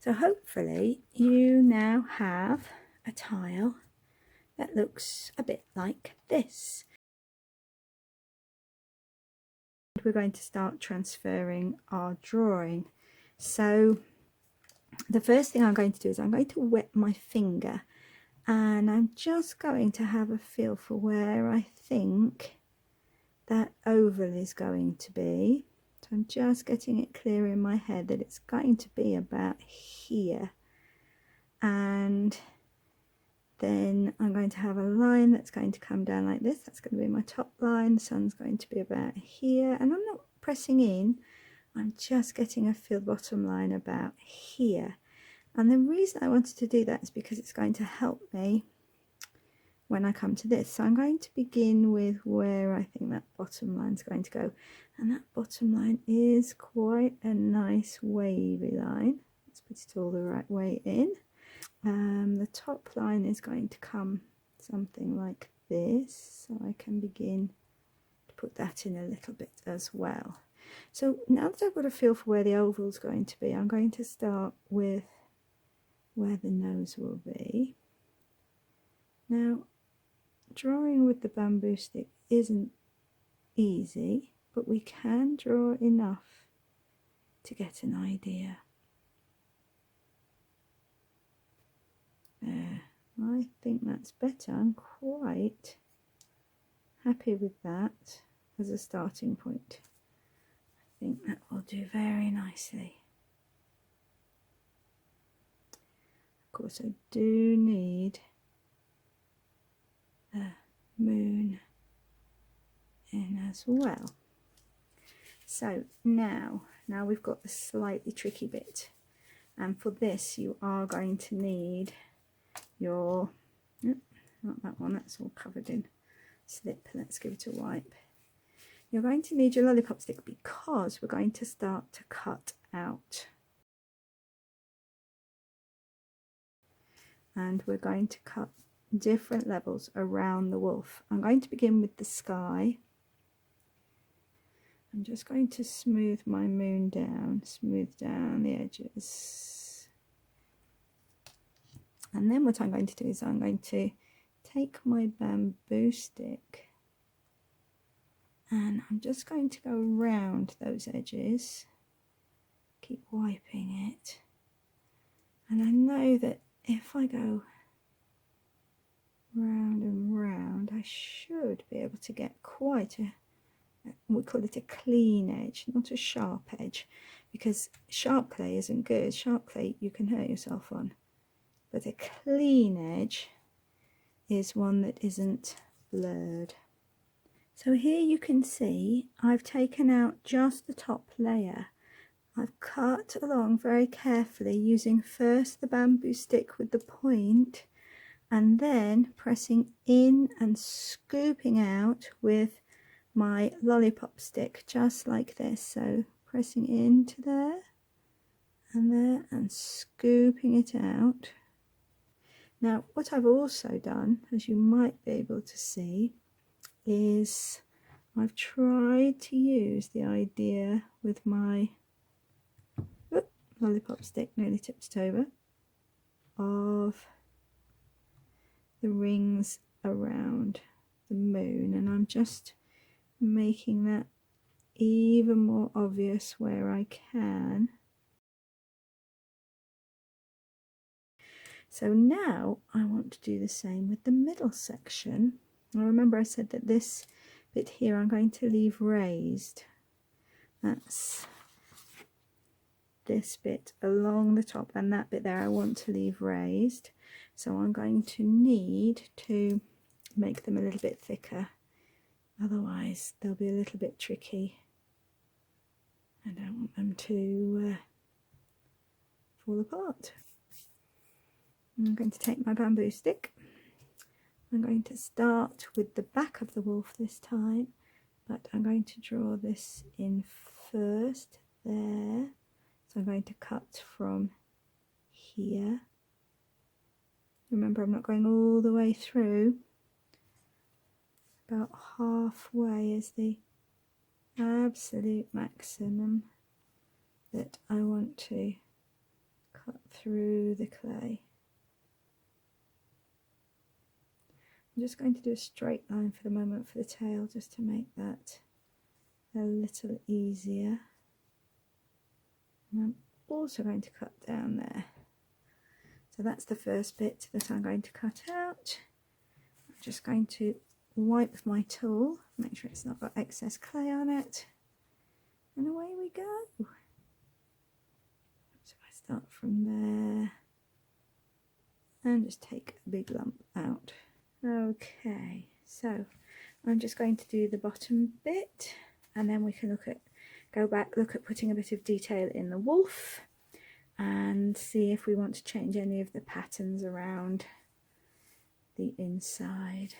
So hopefully you now have a tile that looks a bit like this. We're going to start transferring our drawing. So the first thing I'm going to do is I'm going to wet my finger, and I'm just going to have a feel for where I think that oval is going to be. So I'm just getting it clear in my head that it's going to be about here, and then I'm going to have a line that's going to come down like this. That's going to be my top line. The sun's going to be about here, and I'm not pressing in, I'm just getting a feel bottom line about here. And the reason I wanted to do that is because it's going to help me when I come to this. So I'm going to begin with where I think that bottom line is going to go, and that bottom line is quite a nice wavy line. Let's put it all the right way in. The top line is going to come something like this, so I can begin to put that in a little bit as well. So now that I've got a feel for where the oval is going to be, I'm going to start with where the nose will be. Now, drawing with the bamboo stick isn't easy, but we can draw enough to get an idea. There, I think that's better. I'm quite happy with that as a starting point. I think that will do very nicely. Of course, I do need the moon in as well. So now we've got the slightly tricky bit, and for this you are going to need your, not that one, that's all covered in slip. Let's give it a wipe. You're going to need your lollipop stick because we're going to start to cut out, and we're going to cut different levels around the wolf. I'm going to begin with the sky. I'm just going to smooth my moon down, smooth down the edges. And then what I'm going to do is I'm going to take my bamboo stick and I'm just going to go around those edges, keep wiping it. And I know that if I go round and round, I should be able to get quite a, we call it a clean edge, not a sharp edge, because sharp clay isn't good. Sharp clay you can hurt yourself on, but a clean edge is one that isn't blurred. So here you can see I've taken out just the top layer. I've cut along very carefully using first the bamboo stick with the point and then pressing in and scooping out with my lollipop stick, just like this. So pressing into there and scooping it out. Now what I've also done, as you might be able to see, is I've tried to use the idea with my lollipop stick, nearly tipped over, of the rings around the moon, and I'm just making that even more obvious where I can. So now I want to do the same with the middle section. Now remember I said that this bit here I'm going to leave raised. That's this bit along the top, and that bit there I want to leave raised. So I'm going to need to make them a little bit thicker, otherwise they'll be a little bit tricky. I don't want them to fall apart. I'm going to take my bamboo stick. I'm going to start with the back of the wolf this time, but I'm going to draw this in first there. So I'm going to cut from here. Remember, I'm not going all the way through. About halfway is the absolute maximum that I want to cut cut through the clay. I'm just going to do a straight line for the moment for the tail, just to make that a little easier. And I'm also going to cut down there. So that's the first bit that I'm going to cut out. I'm just going to wipe my tool, make sure it's not got excess clay on it, and away we go. So I start from there and just take a big lump out. Okay, so I'm just going to do the bottom bit, and then we can go back, look at putting a bit of detail in the wolf and see if we want to change any of the patterns around the inside.